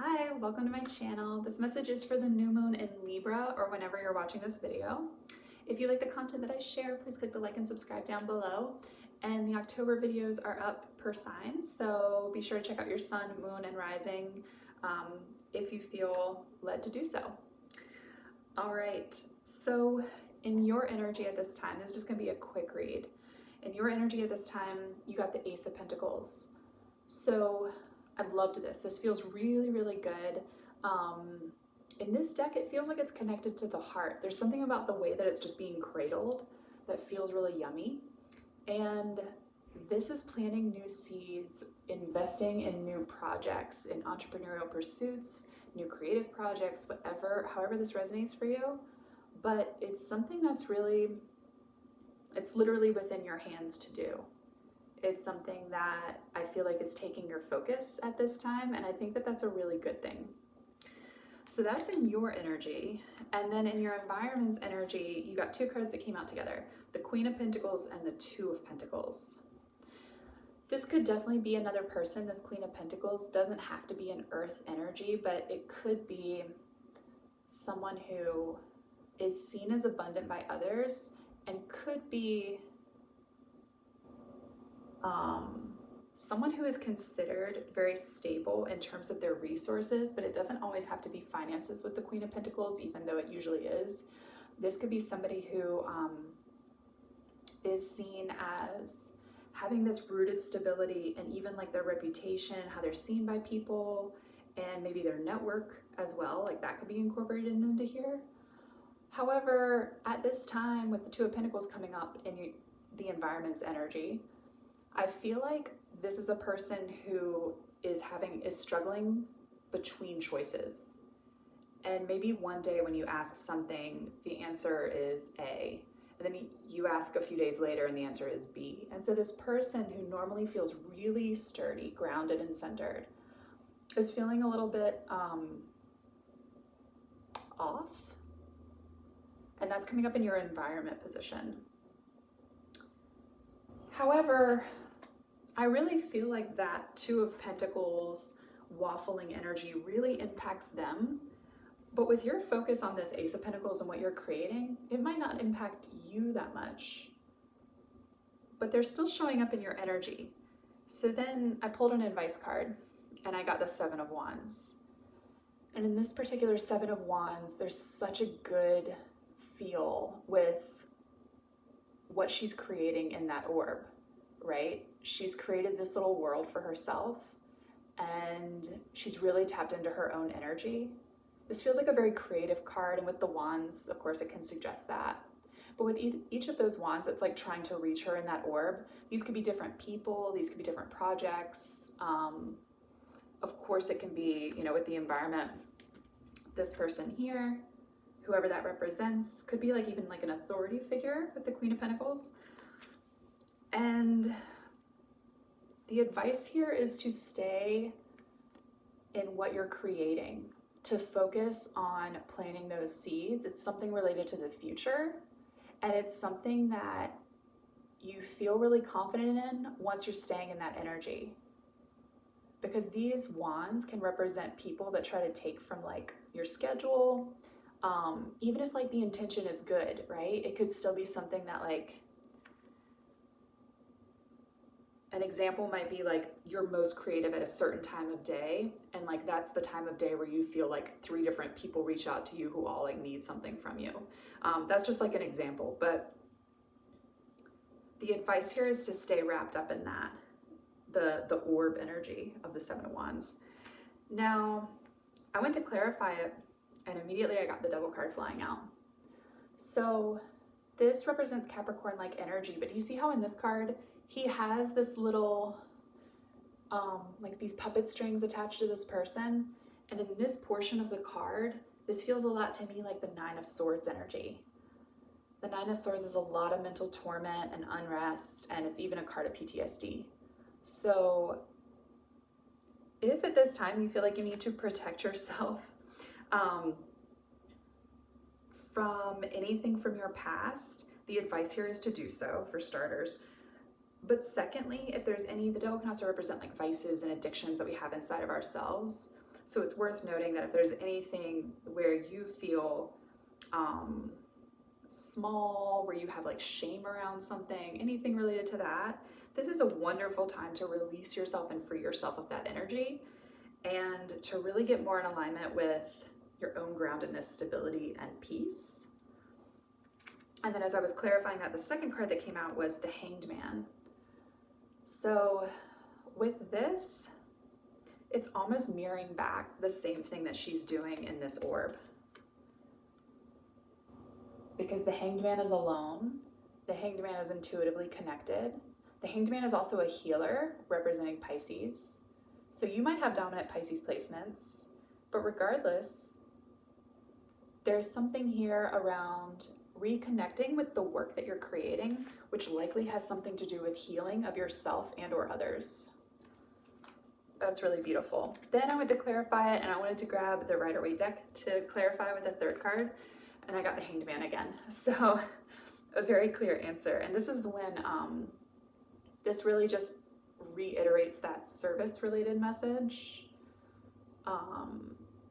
Hi, welcome to my channel. This message is for the new moon in Libra or whenever you're watching this video. If you like the content that I share, please click the like and subscribe down below. And the October videos are up per sign, so be sure to check out your sun, moon, and rising if you feel led to do so. All right, so in your energy at this time, this is just gonna be a quick read. In your energy at this time, you got the Ace of Pentacles. So I loved this. This feels really, really good. In this deck, it feels like it's connected to the heart. There's something about the way that it's just being cradled that feels really yummy. And this is planting new seeds, investing in new projects, in entrepreneurial pursuits, new creative projects, however this resonates for you. But it's something that's it's literally within your hands to do. It's something that I feel like is taking your focus at this time, and I think that that's a really good thing. So that's in your energy. And then in your environment's energy, you got two cards that came out together, the Queen of Pentacles and the Two of Pentacles. This could definitely be another person. This Queen of Pentacles doesn't have to be an earth energy, but it could be someone who is seen as abundant by others and could be someone who is considered very stable in terms of their resources, but it doesn't always have to be finances with the Queen of Pentacles, even though it usually is. This could be somebody who is seen as having this rooted stability and even like their reputation, how they're seen by people, and maybe their network as well, like that could be incorporated into here. However, at this time with the Two of Pentacles coming up in the environment's energy, I feel like this is a person who is struggling between choices. And maybe one day when you ask something, the answer is A. And then you ask a few days later and the answer is B. And so this person who normally feels really sturdy, grounded, and centered is feeling a little bit off. And that's coming up in your environment position. However, I really feel like that Two of Pentacles waffling energy really impacts them. But with your focus on this Ace of Pentacles and what you're creating, it might not impact you that much. But they're still showing up in your energy. So then I pulled an advice card and I got the Seven of Wands. And in this particular Seven of Wands, there's such a good feel with what she's creating in that orb, right? She's created this little world for herself and she's really tapped into her own energy. This feels like a very creative card, and with the wands, of course, it can suggest that. But with each of those wands, it's like trying to reach her in that orb. These could be different people, these could be different projects. Of course, it can be, with the environment, this person here, whoever that represents, could be like even like an authority figure with the Queen of Pentacles. And the advice here is to stay in what you're creating, to focus on planting those seeds. It's something related to the future, and it's something that you feel really confident in once you're staying in that energy. Because these wands can represent people that try to take from like your schedule, even if like the intention is good, right? It could still be something that like, an example might be like you're most creative at a certain time of day, and like that's the time of day where you feel like 3 different people reach out to you who all like need something from you. That's just like an example, but the advice here is to stay wrapped up in that, the orb energy of the Seven of Wands. Now, I went to clarify it and immediately I got the Devil card flying out. So this represents Capricorn-like energy, but you see how in this card, he has this little, like these puppet strings attached to this person. And in this portion of the card, this feels a lot to me like the Nine of Swords energy. The Nine of Swords is a lot of mental torment and unrest, and it's even a card of PTSD. So if at this time you feel like you need to protect yourself from anything from your past, the advice here is to do so, for starters. But secondly, if there's the devil can also represent like vices and addictions that we have inside of ourselves. So it's worth noting that if there's anything where you feel small, where you have like shame around something, anything related to that, this is a wonderful time to release yourself and free yourself of that energy and to really get more in alignment with your own groundedness, stability, and peace. And then as I was clarifying that, the second card that came out was the Hanged Man. So with this, it's almost mirroring back the same thing that she's doing in this orb. Because the Hanged Man is alone, the Hanged Man is intuitively connected. The Hanged Man is also a healer representing Pisces. So you might have dominant Pisces placements, but regardless, there's something here around reconnecting with the work that you're creating, which likely has something to do with healing of yourself and or others. That's really beautiful. Then I went to clarify it, and I wanted to grab the Rider-Waite deck to clarify with the third card, and I got the Hanged Man again. So a very clear answer. And this is when this really just reiterates that service-related message.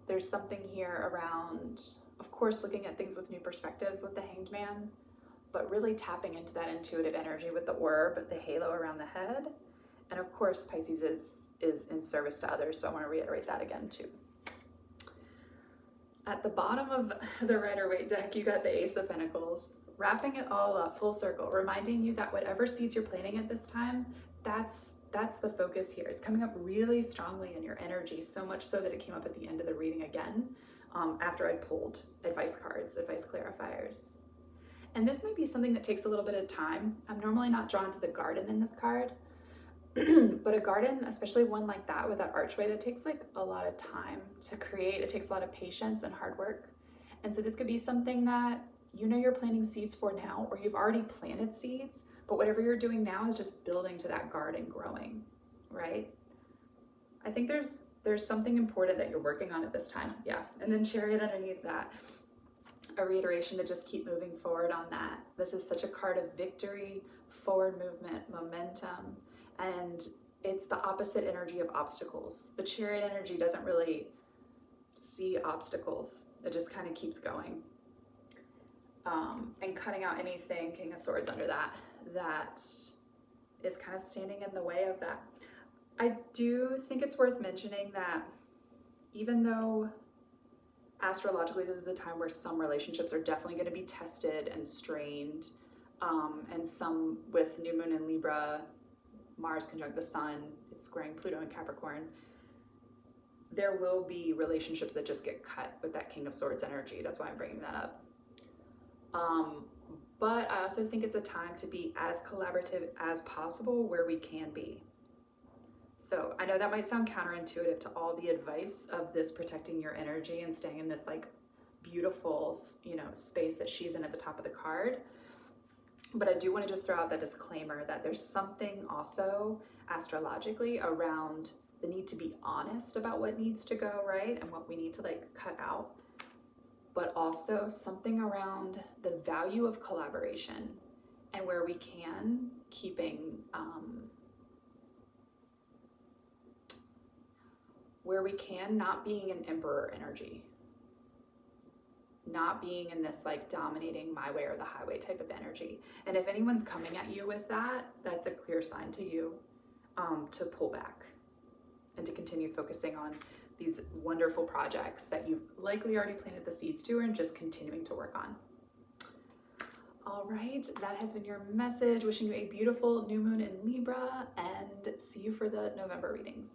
There's something here around, of course, looking at things with new perspectives with the Hanged Man, but really tapping into that intuitive energy with the orb, the halo around the head. And of course, Pisces is in service to others, so I want to reiterate that again too. At the bottom of the Rider-Waite deck, you got the Ace of Pentacles, wrapping it all up full circle, reminding you that whatever seeds you're planting at this time, that's the focus here. It's coming up really strongly in your energy, so much so that it came up at the end of the reading again, after I'd pulled advice cards, advice clarifiers. And this might be something that takes a little bit of time. I'm normally not drawn to the garden in this card, but a garden, especially one like that with that archway, that takes like a lot of time to create. It takes a lot of patience and hard work. And so this could be something that you know you're planting seeds for now, or you've already planted seeds, but whatever you're doing now is just building to that garden growing, right? I think there's something important that you're working on at this time. Yeah. And then Chariot underneath that, a reiteration to just keep moving forward on that. This is such a card of victory, forward movement, momentum, and it's the opposite energy of obstacles. The Chariot energy doesn't really see obstacles. It just kind of keeps going. And cutting out anything, King of Swords under that is kind of standing in the way of that. I do think it's worth mentioning that even though astrologically this is a time where some relationships are definitely going to be tested and strained, and some with new moon in Libra, Mars conjunct the sun, it's squaring Pluto in Capricorn, there will be relationships that just get cut with that King of Swords energy. That's why I'm bringing that up. But I also think it's a time to be as collaborative as possible where we can be. So I know that might sound counterintuitive to all the advice of this protecting your energy and staying in this like beautiful, space that she's in at the top of the card. But I do want to just throw out that disclaimer that there's something also astrologically around the need to be honest about what needs to go, right? And what we need to like cut out. But also something around the value of collaboration and where we can, keeping, where we can, not being an emperor energy, not being in this like dominating my way or the highway type of energy. And if anyone's coming at you with that, that's a clear sign to you to pull back and to continue focusing on these wonderful projects that you've likely already planted the seeds to and just continuing to work on. All right, that has been your message. Wishing you a beautiful new moon in Libra, and see you for the November readings.